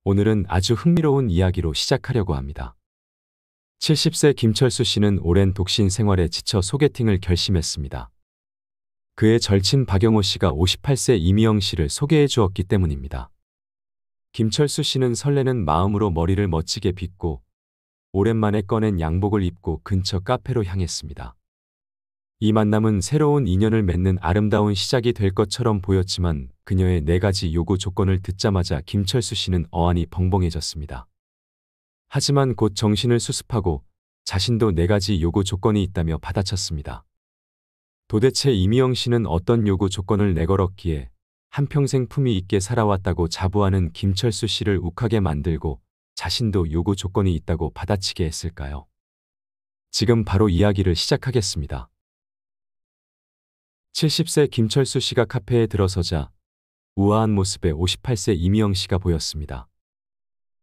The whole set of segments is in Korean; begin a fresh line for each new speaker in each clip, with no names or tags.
오늘은 아주 흥미로운 이야기로 시작하려고 합니다. 70세 김철수 씨는 오랜 독신 생활에 지쳐 소개팅을 결심했습니다. 그의 절친 박영호 씨가 58세 이미영 씨를 소개해 주었기 때문입니다. 김철수 씨는 설레는 마음으로 머리를 멋지게 빗고 오랜만에 꺼낸 양복을 입고 근처 카페로 향했습니다. 이 만남은 새로운 인연을 맺는 아름다운 시작이 될 것처럼 보였지만 그녀의 4가지 요구 조건을 듣자마자 김철수 씨는 어안이 벙벙해졌습니다. 하지만 곧 정신을 수습하고 자신도 4가지 요구 조건이 있다며 받아쳤습니다. 도대체 이미영 씨는 어떤 요구 조건을 내걸었기에 한평생 품위 있게 살아왔다고 자부하는 김철수 씨를 욱하게 만들고 자신도 요구 조건이 있다고 받아치게 했을까요? 지금 바로 이야기를 시작하겠습니다. 70세 김철수 씨가 카페에 들어서자 우아한 모습의 58세 이미영 씨가 보였습니다.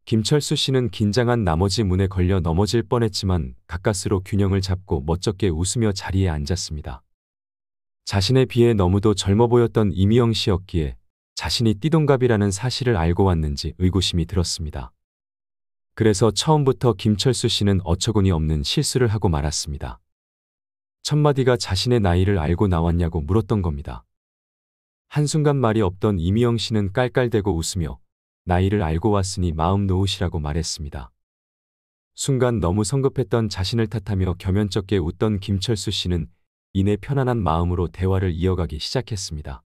김철수 씨는 긴장한 나머지 문에 걸려 넘어질 뻔했지만 가까스로 균형을 잡고 멋쩍게 웃으며 자리에 앉았습니다. 자신에 비해 너무도 젊어 보였던 이미영 씨였기에 자신이 띠동갑이라는 사실을 알고 왔는지 의구심이 들었습니다. 그래서 처음부터 김철수 씨는 어처구니 없는 실수를 하고 말았습니다. 첫마디가 자신의 나이를 알고 나왔냐고 물었던 겁니다. 한순간 말이 없던 이미영 씨는 깔깔대고 웃으며 나이를 알고 왔으니 마음 놓으시라고 말했습니다. 순간 너무 성급했던 자신을 탓하며 겸연쩍게 웃던 김철수 씨는 이내 편안한 마음으로 대화를 이어가기 시작했습니다.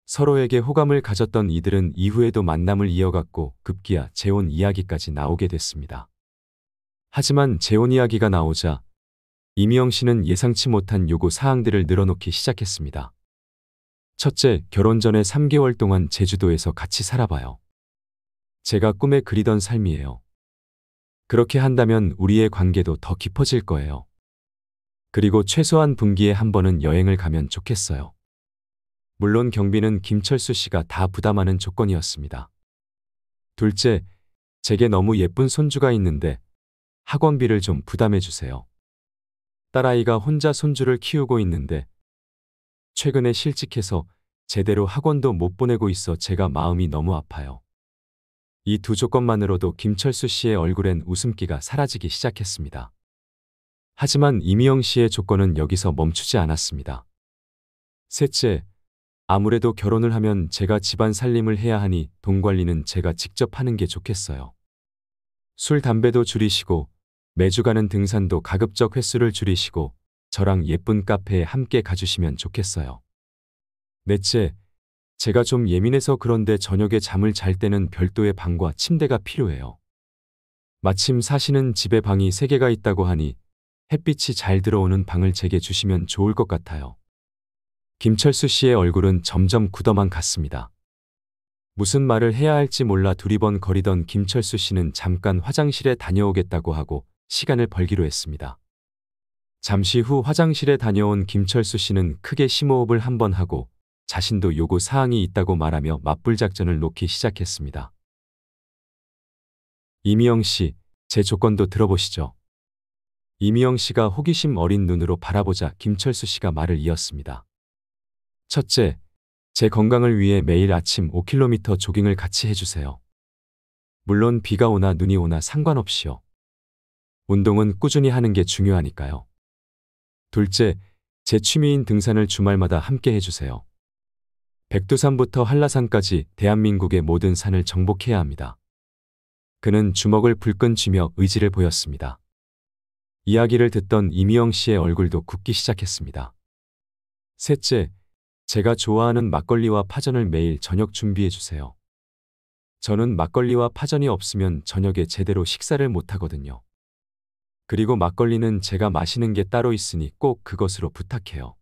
서로에게 호감을 가졌던 이들은 이후에도 만남을 이어갔고 급기야 재혼 이야기까지 나오게 됐습니다. 하지만 재혼 이야기가 나오자 이미영 씨는 예상치 못한 요구 사항들을 늘어놓기 시작했습니다. 첫째, 결혼 전에 3개월 동안 제주도에서 같이 살아봐요. 제가 꿈에 그리던 삶이에요. 그렇게 한다면 우리의 관계도 더 깊어질 거예요. 그리고 최소한 분기에 한 번은 여행을 가면 좋겠어요. 물론 경비는 김철수 씨가 다 부담하는 조건이었습니다. 둘째, 제게 너무 예쁜 손주가 있는데 학원비를 좀 부담해 주세요. 딸아이가 혼자 손주를 키우고 있는데 최근에 실직해서 제대로 학원도 못 보내고 있어 제가 마음이 너무 아파요. 이 2 조건만으로도 김철수 씨의 얼굴엔 웃음기가 사라지기 시작했습니다. 하지만 이미영 씨의 조건은 여기서 멈추지 않았습니다. 셋째, 아무래도 결혼을 하면 제가 집안 살림을 해야 하니 돈 관리는 제가 직접 하는 게 좋겠어요. 술, 담배도 줄이시고 매주 가는 등산도 가급적 횟수를 줄이시고 저랑 예쁜 카페에 함께 가주시면 좋겠어요. 넷째, 제가 좀 예민해서 그런데 저녁에 잠을 잘 때는 별도의 방과 침대가 필요해요. 마침 사시는 집에 방이 3개가 있다고 하니 햇빛이 잘 들어오는 방을 제게 주시면 좋을 것 같아요. 김철수 씨의 얼굴은 점점 굳어만 갔습니다. 무슨 말을 해야 할지 몰라 두리번거리던 김철수 씨는 잠깐 화장실에 다녀오겠다고 하고 시간을 벌기로 했습니다. 잠시 후 화장실에 다녀온 김철수 씨는 크게 심호흡을 한번 하고 자신도 요구 사항이 있다고 말하며 맞불 작전을 놓기 시작했습니다. 이미영 씨, 제 조건도 들어보시죠. 이미영 씨가 호기심 어린 눈으로 바라보자 김철수 씨가 말을 이었습니다. 첫째, 제 건강을 위해 매일 아침 5km 조깅을 같이 해주세요. 물론 비가 오나 눈이 오나 상관없이요. 운동은 꾸준히 하는 게 중요하니까요. 둘째, 제 취미인 등산을 주말마다 함께 해주세요. 백두산부터 한라산까지 대한민국의 모든 산을 정복해야 합니다. 그는 주먹을 불끈 쥐며 의지를 보였습니다. 이야기를 듣던 이미영 씨의 얼굴도 굳기 시작했습니다. 셋째, 제가 좋아하는 막걸리와 파전을 매일 저녁 준비해 주세요. 저는 막걸리와 파전이 없으면 저녁에 제대로 식사를 못하거든요. 그리고 막걸리는 제가 마시는 게 따로 있으니 꼭 그것으로 부탁해요.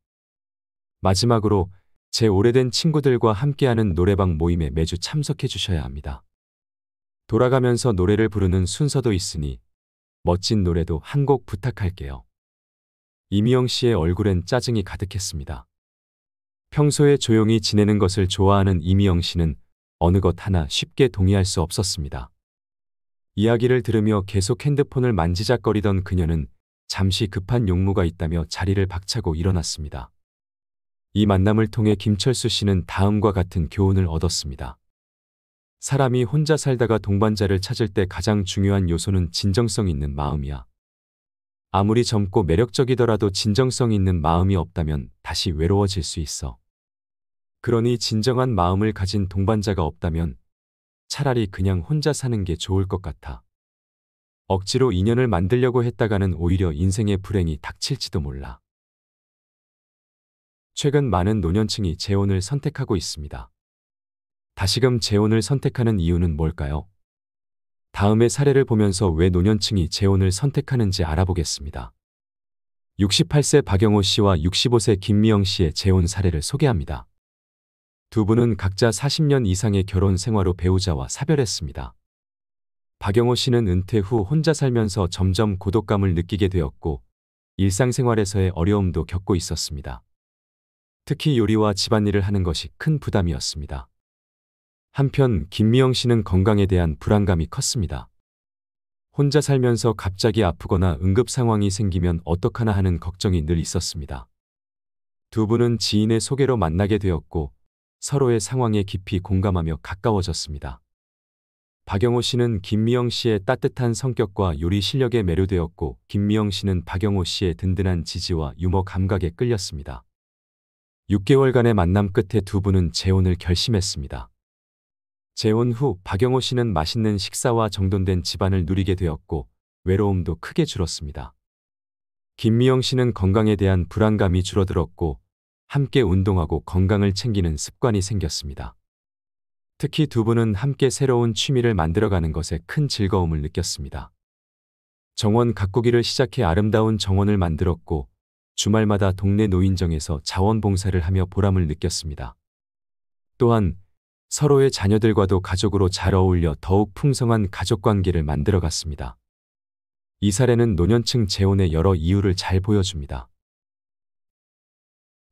마지막으로 제 오래된 친구들과 함께하는 노래방 모임에 매주 참석해 주셔야 합니다. 돌아가면서 노래를 부르는 순서도 있으니 멋진 노래도 한 곡 부탁할게요. 이미영 씨의 얼굴엔 짜증이 가득했습니다. 평소에 조용히 지내는 것을 좋아하는 이미영 씨는 어느 것 하나 쉽게 동의할 수 없었습니다. 이야기를 들으며 계속 핸드폰을 만지작거리던 그녀는 잠시 급한 용무가 있다며 자리를 박차고 일어났습니다. 이 만남을 통해 김철수 씨는 다음과 같은 교훈을 얻었습니다. 사람이 혼자 살다가 동반자를 찾을 때 가장 중요한 요소는 진정성 있는 마음이야. 아무리 젊고 매력적이더라도 진정성 있는 마음이 없다면 다시 외로워질 수 있어. 그러니 진정한 마음을 가진 동반자가 없다면 차라리 그냥 혼자 사는 게 좋을 것 같아. 억지로 인연을 만들려고 했다가는 오히려 인생의 불행이 닥칠지도 몰라. 최근 많은 노년층이 재혼을 선택하고 있습니다. 다시금 재혼을 선택하는 이유는 뭘까요? 다음의 사례를 보면서 왜 노년층이 재혼을 선택하는지 알아보겠습니다. 68세 박영호 씨와 65세 김미영 씨의 재혼 사례를 소개합니다. 두 분은 각자 40년 이상의 결혼 생활 후 배우자와 사별했습니다. 박영호 씨는 은퇴 후 혼자 살면서 점점 고독감을 느끼게 되었고 일상생활에서의 어려움도 겪고 있었습니다. 특히 요리와 집안일을 하는 것이 큰 부담이었습니다. 한편 김미영 씨는 건강에 대한 불안감이 컸습니다. 혼자 살면서 갑자기 아프거나 응급 상황이 생기면 어떡하나 하는 걱정이 늘 있었습니다. 두 분은 지인의 소개로 만나게 되었고 서로의 상황에 깊이 공감하며 가까워졌습니다. 박영호 씨는 김미영 씨의 따뜻한 성격과 요리 실력에 매료되었고 김미영 씨는 박영호 씨의 든든한 지지와 유머 감각에 끌렸습니다. 6개월간의 만남 끝에 두 분은 재혼을 결심했습니다. 재혼 후 박영호 씨는 맛있는 식사와 정돈된 집안을 누리게 되었고 외로움도 크게 줄었습니다. 김미영 씨는 건강에 대한 불안감이 줄어들었고 함께 운동하고 건강을 챙기는 습관이 생겼습니다. 특히 두 분은 함께 새로운 취미를 만들어가는 것에 큰 즐거움을 느꼈습니다. 정원 가꾸기를 시작해 아름다운 정원을 만들었고 주말마다 동네 노인정에서 자원봉사를 하며 보람을 느꼈습니다. 또한 서로의 자녀들과도 가족으로 잘 어울려 더욱 풍성한 가족관계를 만들어갔습니다. 이 사례는 노년층 재혼의 여러 이유를 잘 보여줍니다.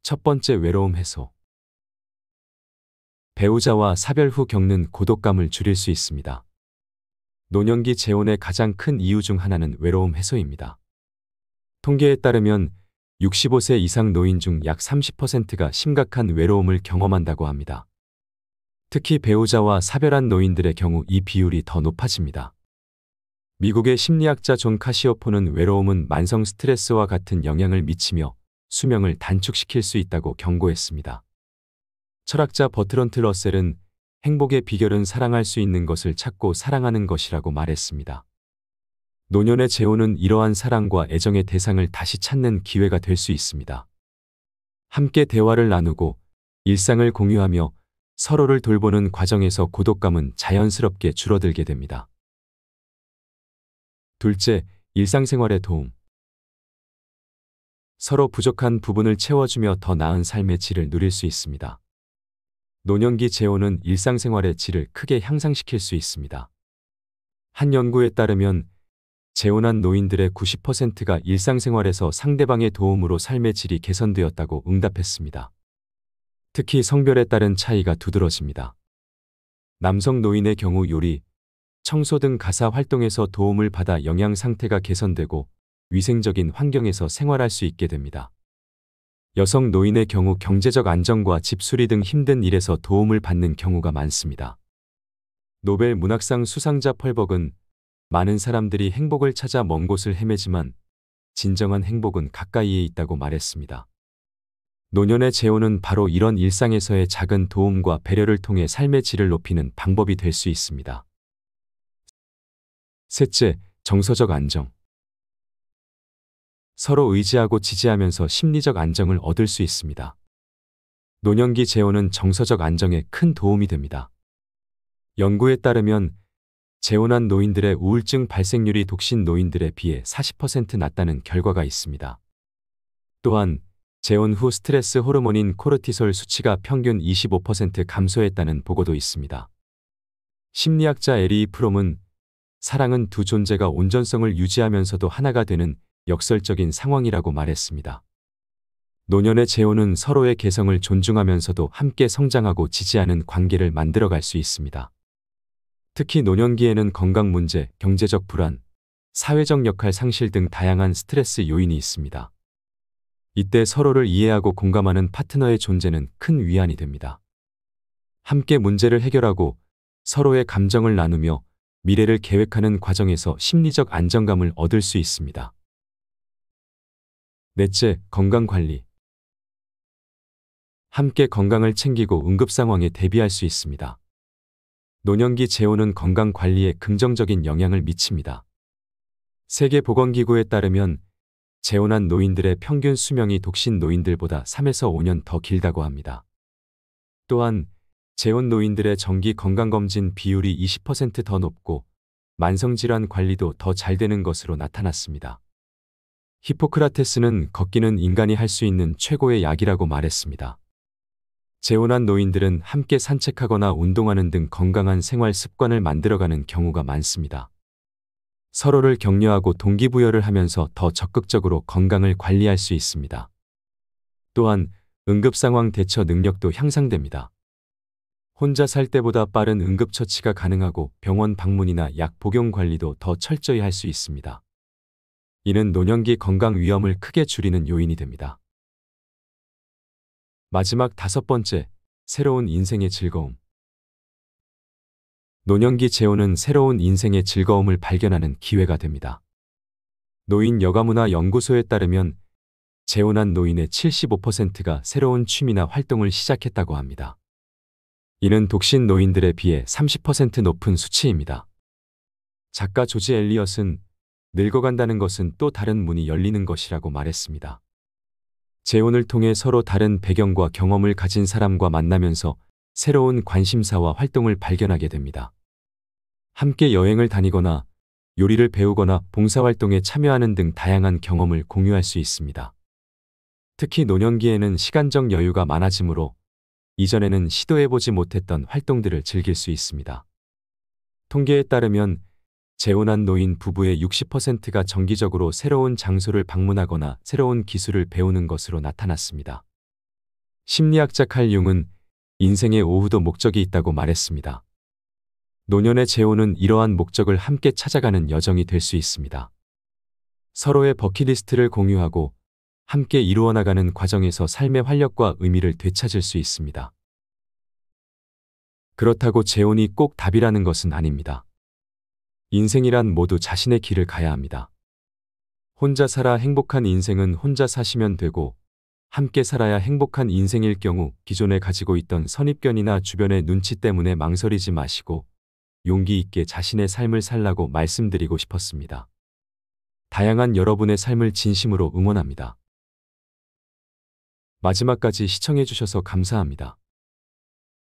첫 번째, 외로움 해소. 배우자와 사별 후 겪는 고독감을 줄일 수 있습니다. 노년기 재혼의 가장 큰 이유 중 하나는 외로움 해소입니다. 통계에 따르면 65세 이상 노인 중 약 30%가 심각한 외로움을 경험한다고 합니다. 특히 배우자와 사별한 노인들의 경우 이 비율이 더 높아집니다. 미국의 심리학자 존 카시오포는 외로움은 만성 스트레스와 같은 영향을 미치며 수명을 단축시킬 수 있다고 경고했습니다. 철학자 버트런트 러셀은 행복의 비결은 사랑할 수 있는 것을 찾고 사랑하는 것이라고 말했습니다. 노년의 재혼은 이러한 사랑과 애정의 대상을 다시 찾는 기회가 될 수 있습니다. 함께 대화를 나누고 일상을 공유하며 서로를 돌보는 과정에서 고독감은 자연스럽게 줄어들게 됩니다. 둘째, 일상생활의 도움. 서로 부족한 부분을 채워주며 더 나은 삶의 질을 누릴 수 있습니다. 노년기 재혼은 일상생활의 질을 크게 향상시킬 수 있습니다. 한 연구에 따르면 재혼한 노인들의 90%가 일상생활에서 상대방의 도움으로 삶의 질이 개선되었다고 응답했습니다. 특히 성별에 따른 차이가 두드러집니다. 남성 노인의 경우 요리, 청소 등 가사 활동에서 도움을 받아 영양 상태가 개선되고 위생적인 환경에서 생활할 수 있게 됩니다. 여성 노인의 경우 경제적 안정과 집수리 등 힘든 일에서 도움을 받는 경우가 많습니다. 노벨 문학상 수상자 펄벅은 많은 사람들이 행복을 찾아 먼 곳을 헤매지만 진정한 행복은 가까이에 있다고 말했습니다. 노년의 재혼은 바로 이런 일상에서의 작은 도움과 배려를 통해 삶의 질을 높이는 방법이 될 수 있습니다. 셋째, 정서적 안정. 서로 의지하고 지지하면서 심리적 안정을 얻을 수 있습니다. 노년기 재혼은 정서적 안정에 큰 도움이 됩니다. 연구에 따르면 재혼한 노인들의 우울증 발생률이 독신 노인들에 비해 40% 낮다는 결과가 있습니다. 또한 재혼 후 스트레스 호르몬인 코르티솔 수치가 평균 25% 감소했다는 보고도 있습니다. 심리학자 에리 프롬은 사랑은 두 존재가 온전성을 유지하면서도 하나가 되는 역설적인 상황이라고 말했습니다. 노년의 재혼은 서로의 개성을 존중하면서도 함께 성장하고 지지하는 관계를 만들어갈 수 있습니다. 특히 노년기에는 건강 문제, 경제적 불안, 사회적 역할 상실 등 다양한 스트레스 요인이 있습니다. 이때 서로를 이해하고 공감하는 파트너의 존재는 큰 위안이 됩니다. 함께 문제를 해결하고 서로의 감정을 나누며 미래를 계획하는 과정에서 심리적 안정감을 얻을 수 있습니다. 넷째, 건강관리. 함께 건강을 챙기고 응급 상황에 대비할 수 있습니다. 노년기 재혼은 건강 관리에 긍정적인 영향을 미칩니다. 세계보건기구에 따르면 재혼한 노인들의 평균 수명이 독신 노인들보다 3에서 5년 더 길다고 합니다. 또한 재혼 노인들의 정기 건강검진 비율이 20% 더 높고 만성질환 관리도 더 잘 되는 것으로 나타났습니다. 히포크라테스는 걷기는 인간이 할 수 있는 최고의 약이라고 말했습니다. 재혼한 노인들은 함께 산책하거나 운동하는 등 건강한 생활 습관을 만들어가는 경우가 많습니다. 서로를 격려하고 동기부여를 하면서 더 적극적으로 건강을 관리할 수 있습니다. 또한 응급상황 대처 능력도 향상됩니다. 혼자 살 때보다 빠른 응급처치가 가능하고 병원 방문이나 약 복용 관리도 더 철저히 할 수 있습니다. 이는 노년기 건강 위험을 크게 줄이는 요인이 됩니다. 마지막 5번째, 새로운 인생의 즐거움. 노년기 재혼은 새로운 인생의 즐거움을 발견하는 기회가 됩니다. 노인 여가문화 연구소에 따르면 재혼한 노인의 75%가 새로운 취미나 활동을 시작했다고 합니다. 이는 독신 노인들에 비해 30% 높은 수치입니다. 작가 조지 엘리엇은 늙어간다는 것은 또 다른 문이 열리는 것이라고 말했습니다. 재혼을 통해 서로 다른 배경과 경험을 가진 사람과 만나면서 새로운 관심사와 활동을 발견하게 됩니다. 함께 여행을 다니거나 요리를 배우거나 봉사활동에 참여하는 등 다양한 경험을 공유할 수 있습니다. 특히 노년기에는 시간적 여유가 많아지므로 이전에는 시도해보지 못했던 활동들을 즐길 수 있습니다. 통계에 따르면 재혼한 노인 부부의 60%가 정기적으로 새로운 장소를 방문하거나 새로운 기술을 배우는 것으로 나타났습니다. 심리학자 칼 융은 인생의 오후도 목적이 있다고 말했습니다. 노년의 재혼은 이러한 목적을 함께 찾아가는 여정이 될 수 있습니다. 서로의 버킷리스트를 공유하고 함께 이루어 나가는 과정에서 삶의 활력과 의미를 되찾을 수 있습니다. 그렇다고 재혼이 꼭 답이라는 것은 아닙니다. 인생이란 모두 자신의 길을 가야 합니다. 혼자 살아 행복한 인생은 혼자 사시면 되고 함께 살아야 행복한 인생일 경우 기존에 가지고 있던 선입견이나 주변의 눈치 때문에 망설이지 마시고 용기 있게 자신의 삶을 살라고 말씀드리고 싶었습니다. 다양한 여러분의 삶을 진심으로 응원합니다. 마지막까지 시청해 주셔서 감사합니다.